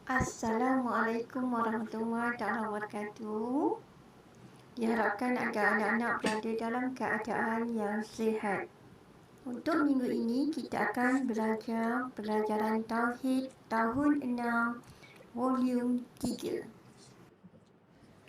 Assalamualaikum warahmatullahi wabarakatuh. Diharapkan agar anak-anak berada dalam keadaan yang sihat. Untuk minggu ini kita akan belajar pelajaran Tauhid tahun 6, volume 3.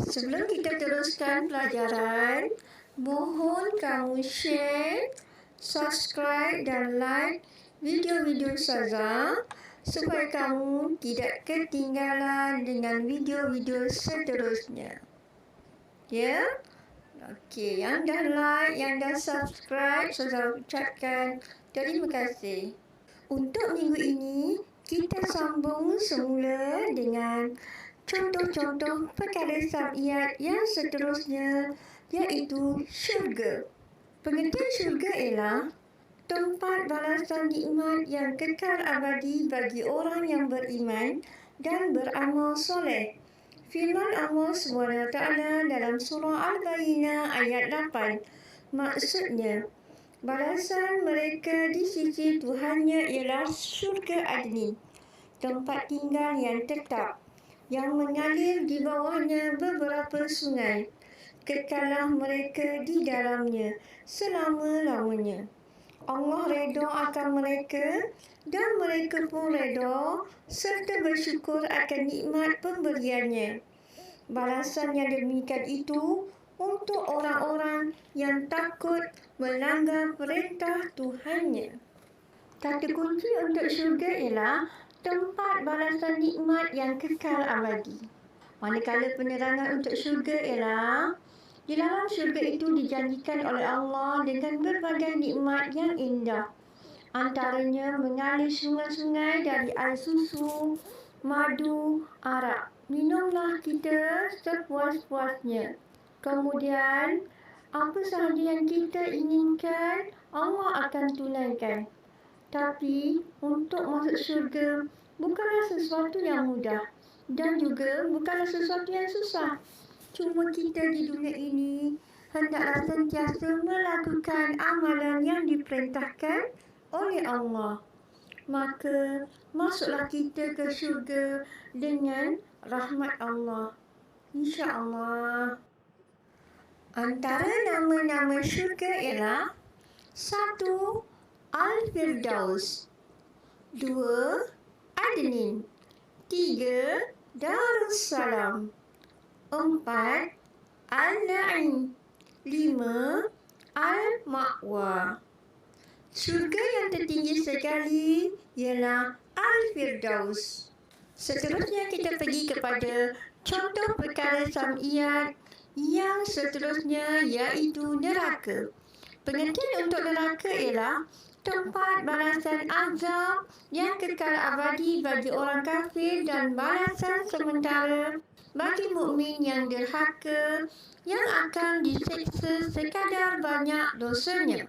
Sebelum kita teruskan pelajaran, mohon kamu share, subscribe dan like video-video Ustazah supaya kamu tidak ketinggalan dengan video-video seterusnya. Ya? Okey, yang dah like, yang dah subscribe, saya ucapkan terima kasih. Untuk minggu ini, kita sambung semula dengan contoh-contoh perkara sam'iat yang seterusnya, iaitu syurga. Pengertian syurga ialah tempat balasan nikmat yang kekal abadi bagi orang yang beriman dan beramal soleh. Firman Allah SWT dalam surah Al-Bayyinah ayat 8, maksudnya, balasan mereka di sisi Tuhannya ialah syurga Adnin, tempat tinggal yang tetap, yang mengalir di bawahnya beberapa sungai. Kekallah mereka di dalamnya selama-lamanya. Allah redha akan mereka dan mereka pun redha serta bersyukur akan nikmat pemberiannya. Balasan yang demikian itu untuk orang-orang yang takut melanggar perintah Tuhannya. Kata kunci untuk syurga ialah tempat balasan nikmat yang kekal abadi. Manakala penerangan untuk syurga ialah di dalam syurga itu dijanjikan oleh Allah dengan berbagai nikmat yang indah. Antaranya mengalir sungai-sungai dari air susu, madu, arak. Minumlah kita sepuas-puasnya. Kemudian, apa sahaja yang kita inginkan, Allah akan tunaikan. Tapi, untuk masuk syurga bukanlah sesuatu yang mudah dan juga bukanlah sesuatu yang susah. Cuma kita di dunia ini hendaklah sentiasa melakukan amalan yang diperintahkan oleh Allah. Maka, masuklah kita ke syurga dengan rahmat Allah. InsyaAllah. Antara nama-nama syurga ialah 1. Al-Firdaus, 2. Adnin, 3. Darussalam, 4. Al-Na'im, 5. Al-Ma'wa. Syurga yang tertinggi sekali ialah Al-Firdaus. Seterusnya kita pergi kepada contoh perkara sam'iat yang seterusnya, iaitu neraka. Pengertian untuk neraka ialah tempat balasan azab yang kekal abadi bagi orang kafir dan balasan sementara bagi mukmin yang derhaka yang akan diseksa sekadar banyak dosanya.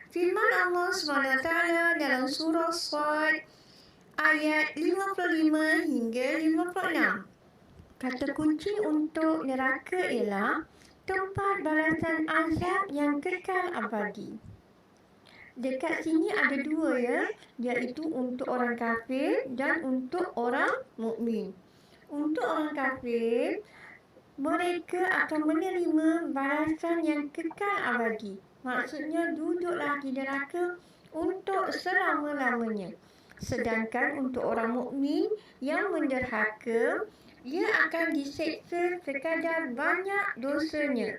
Firman Allah SWT dalam surah Shad ayat 55 hingga 56. Kata kunci untuk neraka ialah tempat balasan azab yang kekal abadi. Dekat sini ada dua, iaitu untuk orang kafir dan untuk orang mukmin. Untuk orang kafir, mereka akan menerima balasan yang kekal abadi. Maksudnya duduklah di neraka untuk selama-lamanya. Sedangkan untuk orang mukmin yang menderhaka, ia akan diseksa sekadar banyak dosanya.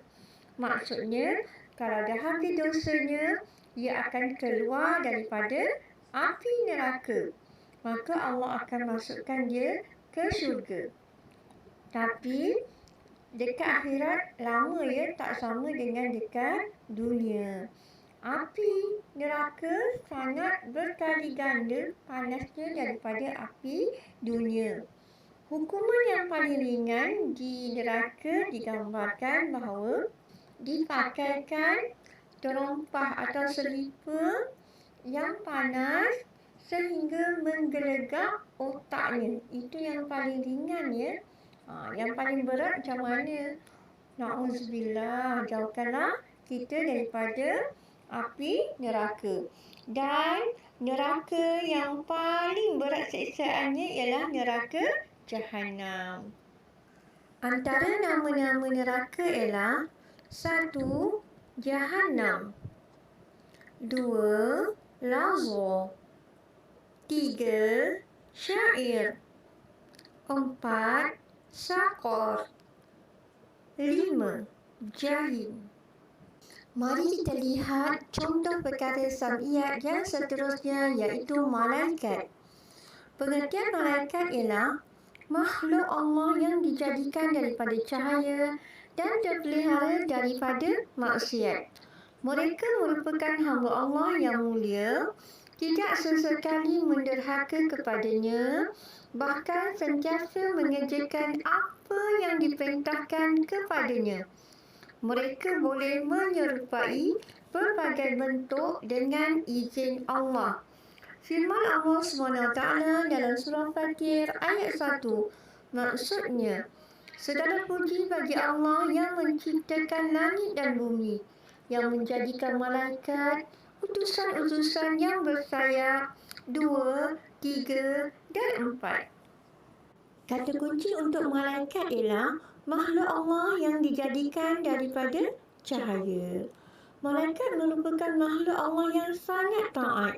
Maksudnya, kalau dah habis dosanya, ia akan keluar daripada api neraka. Maka Allah akan masukkan dia ke syurga. Tapi dekat akhirat lama, tak sama dengan dekat dunia. Api neraka sangat berkali ganda panasnya daripada api dunia. Hukuman yang paling ringan di neraka digambarkan bahawa dipakaikan terompah atau selipar yang panas sehingga menggelegak otaknya. Itu yang paling ringan, Yang paling berat macam mana? Na'udzubillah, jauhkanlah kita daripada api neraka. Dan neraka yang paling berat siksaannya ialah neraka Jahannam. Antara nama-nama neraka ialah 1. Jahannam, 2. Lazza, 3. Syair, 4. Saqar, 5. Jahim. Mari kita lihat contoh perkara sam'iyat yang seterusnya, iaitu malaikat. Pengertian malaikat ialah makhluk Allah yang dijadikan daripada cahaya dan terpelihara daripada maksiat. Mereka merupakan hamba Allah yang mulia, tidak sesekali menderhaka kepadanya, bahkan sentiasa mengerjakan apa yang diperintahkan kepadanya. Mereka boleh menyerupai berbagai bentuk dengan izin Allah. Firman Allah SWT dalam surah Fatir ayat 1, maksudnya, segala puji bagi Allah yang menciptakan langit dan bumi, yang menjadikan malaikat utusan-utusan yang bersayap 2, 3 dan 4. Kata kunci untuk malaikat ialah makhluk Allah yang dijadikan daripada cahaya. Malaikat merupakan makhluk Allah yang sangat taat,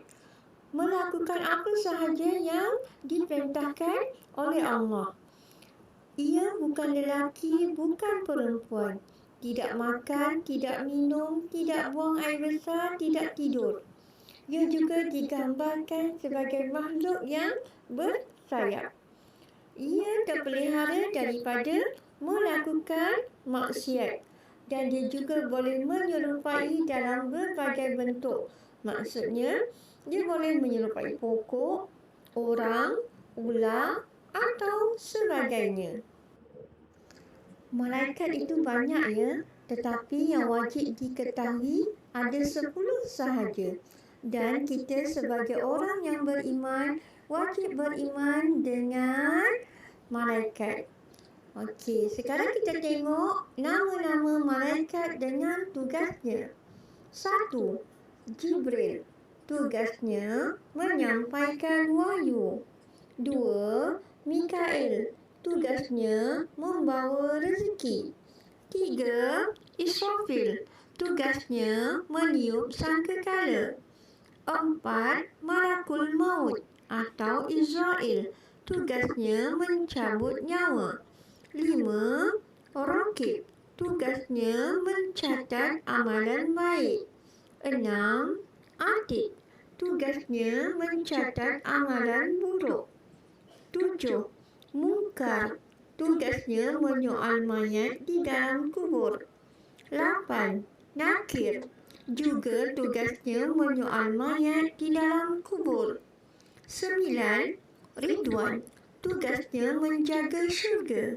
melakukan apa sahaja yang diperintahkan oleh Allah. Ia bukan lelaki, bukan perempuan. Tidak makan, tidak minum, tidak buang air besar, tidak tidur. Ia juga digambarkan sebagai makhluk yang bersayap. Ia terpelihara daripada melakukan maksiat dan dia juga boleh menyerupai dalam berbagai bentuk. Maksudnya, dia boleh menyerupai pokok, orang, ular atau sebagainya. Malaikat itu banyak ya, tetapi yang wajib diketahui ada 10 sahaja. Dan kita sebagai orang yang beriman wajib beriman dengan malaikat. Okey, sekarang kita tengok nama-nama malaikat dengan tugasnya. 1. Jibril. Tugasnya menyampaikan wahyu. 2. Mikail. Tugasnya membawa rezeki. 3. Israfil. Tugasnya meniup sangkakala. 4. Malakul Maut atau Israel. Tugasnya mencabut nyawa. 5. Raqib. Tugasnya mencatat amalan baik. 6. Atid. Tugasnya mencatat amalan buruk. 7. Munkar. Tugasnya menyoal mayat di dalam kubur. 8. Nakir. Juga tugasnya menyoal mayat di dalam kubur. 9. Ridwan. Tugasnya menjaga syurga.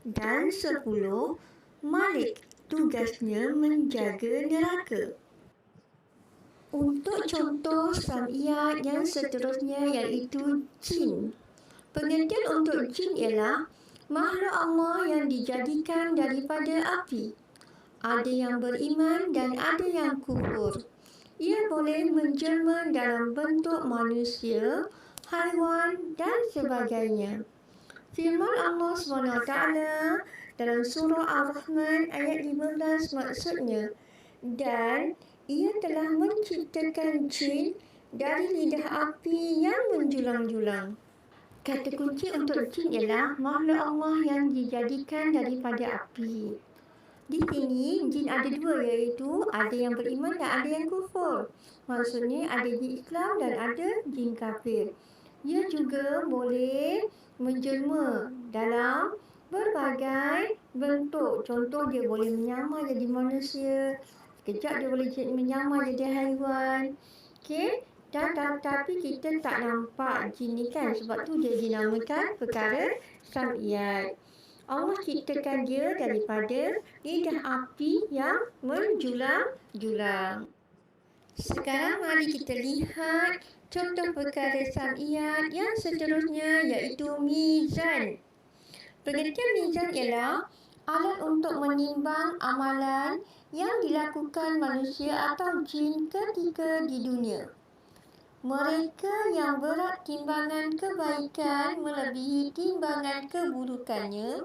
Dan 10. Malik. Tugasnya menjaga neraka. Untuk contoh sam'iyat yang seterusnya iaitu jin. Pengertian untuk jin ialah makhluk Allah yang dijadikan daripada api. Ada yang beriman dan ada yang kufur. Ia boleh menjelma dalam bentuk manusia, haiwan dan sebagainya. Firman Allah SWT dalam surah Ar-Rahman ayat 15 maksudnya, dan ia telah menciptakan jin dari lidah api yang menjulang-julang. Kata kunci untuk jin ialah makhluk Allah yang dijadikan daripada api. Di sini, jin ada 2 iaitu ada yang beriman dan ada yang kufur. Maksudnya ada jin Islam dan ada jin kafir. Ia juga boleh menjelma dalam berbagai bentuk. Contoh, dia boleh menyamar jadi manusia. Sekejap dia boleh menyamar jadi haiwan. Okey? Dan tapi kita tak nampak jin ni kan. Sebab tu dia dinamakan perkara sam'iyat. Allah ciptakan dia daripada lidah api yang menjulang-julang. Sekarang mari kita lihat contoh perkara sam'iyat yang seterusnya iaitu mizan. Pengertian mizan ialah alat untuk menimbang amalan yang dilakukan manusia atau jin ketika di dunia. Mereka yang berat timbangan kebaikan melebihi timbangan keburukannya,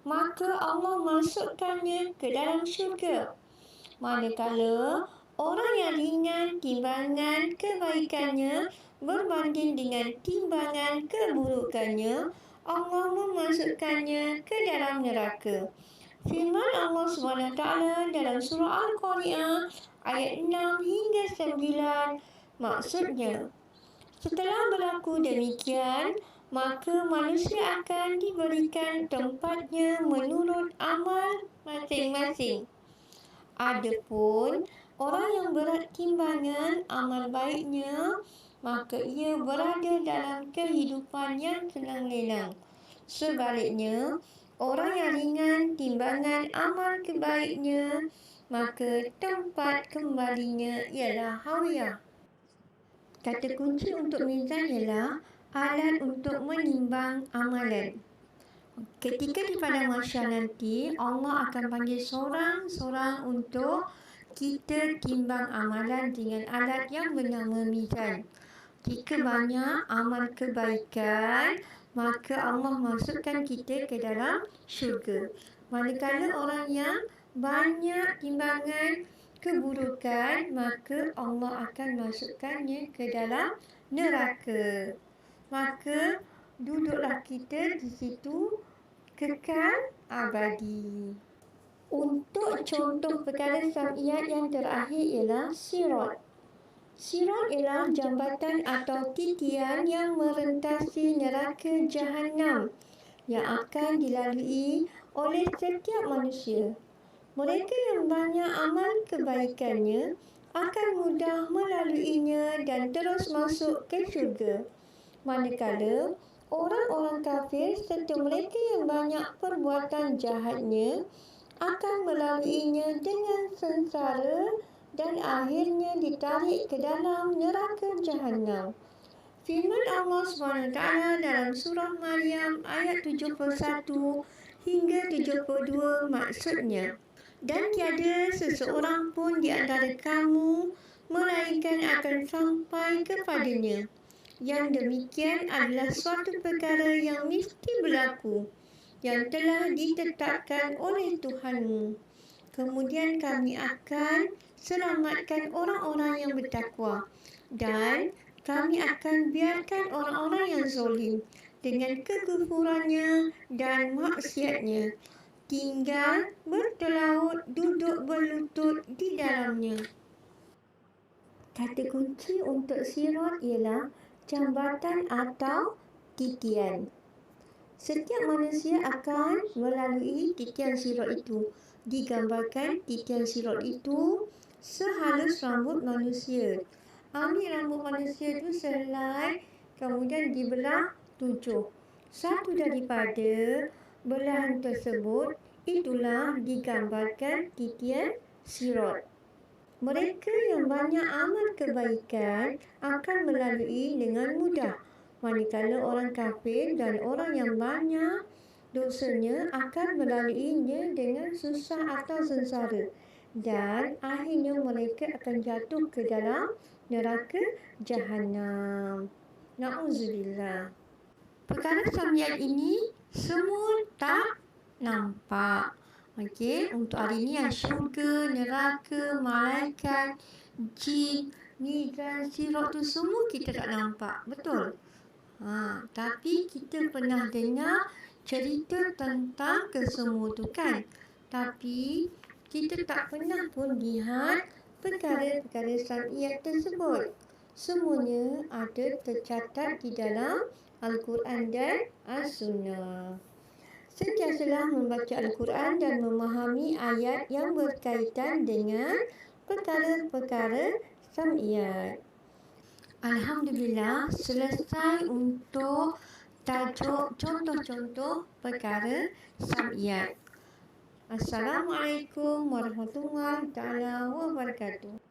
maka Allah masukkannya ke dalam syurga. Manakala orang yang ringan timbangan kebaikannya berbanding dengan timbangan keburukannya, Allah memasukkannya ke dalam neraka. Firman Allah SWT dalam surah Al-Qari'ah ayat 6 hingga 9, maksudnya, setelah berlaku demikian, maka manusia akan diberikan tempatnya menurut amal masing-masing. Adapun orang yang berat timbangan amal baiknya, maka ia berada dalam kehidupan yang senang-lenang. Sebaliknya, orang yang ringan timbangan amal kebaiknya, maka tempat kembalinya ialah hawiyah. Kata kunci untuk mizan ialah alat untuk menimbang amalan. Ketika di padang mahsyar nanti, Allah akan panggil seorang-seorang untuk kita timbang amalan dengan alat yang bernama mizan. Jika banyak amal kebaikan, maka Allah masukkan kita ke dalam syurga. Manakala orang yang banyak timbangan keburukan, maka Allah akan masukkannya ke dalam neraka. Maka duduklah kita di situ kekal abadi. Untuk contoh perkara sam'iyat yang terakhir ialah sirat. Sirat ialah jambatan atau titian yang merentasi neraka Jahannam yang akan dilalui oleh setiap manusia. Mereka yang banyak amal kebaikannya akan mudah melaluinya dan terus masuk ke syurga. Manakala orang-orang kafir serta mereka yang banyak perbuatan jahatnya akan melaluinya dengan sengsara dan akhirnya ditarik ke dalam neraka Jahannam. Firman Allah SWT dalam surah Maryam ayat 71 hingga 72 maksudnya, dan tiada seseorang pun di antara kamu melainkan akan sampai kepadanya. Yang demikian adalah suatu perkara yang mesti berlaku, yang telah ditetapkan oleh Tuhanmu. Kemudian kami akan selamatkan orang-orang yang bertakwa, dan kami akan biarkan orang-orang yang zalim dengan kekufurannya dan maksiatnya tinggal bertelaut duduk berlutut di dalamnya. Kata kunci untuk sirat ialah jambatan atau titian. Setiap manusia akan melalui titian sirat itu. Digambarkan titian sirat itu sehalus rambut manusia. Ambil rambut manusia itu sehelai, kemudian dibelah 7. Satu daripada belahan tersebut itulah digambarkan titian sirat. Mereka yang banyak amal kebaikan akan melalui dengan mudah, manakala orang kafir dan orang yang banyak dosanya akan melaluinya dengan susah atau sengsara, dan akhirnya mereka akan jatuh ke dalam neraka Jahannam. Na'udzubillah. Perkara sam'iyat ini semua tak nampak. Okey, untuk hari ini yang syurga, neraka, malaikat, jin, mizan, sirat tu semua kita tak nampak. Betul? Tapi kita pernah dengar cerita tentang kesemua tu kan? Tapi kita tak pernah pun lihat perkara-perkara sam'iyat tersebut. Semuanya ada tercatat di dalam Al-Quran dan As-Sunnah. Sentiasalah membaca Al-Quran dan memahami ayat yang berkaitan dengan perkara-perkara sam'iyat. Alhamdulillah, selesai untuk tajuk contoh-contoh perkara sam'iyat. Assalamualaikum warahmatullahi wabarakatuh.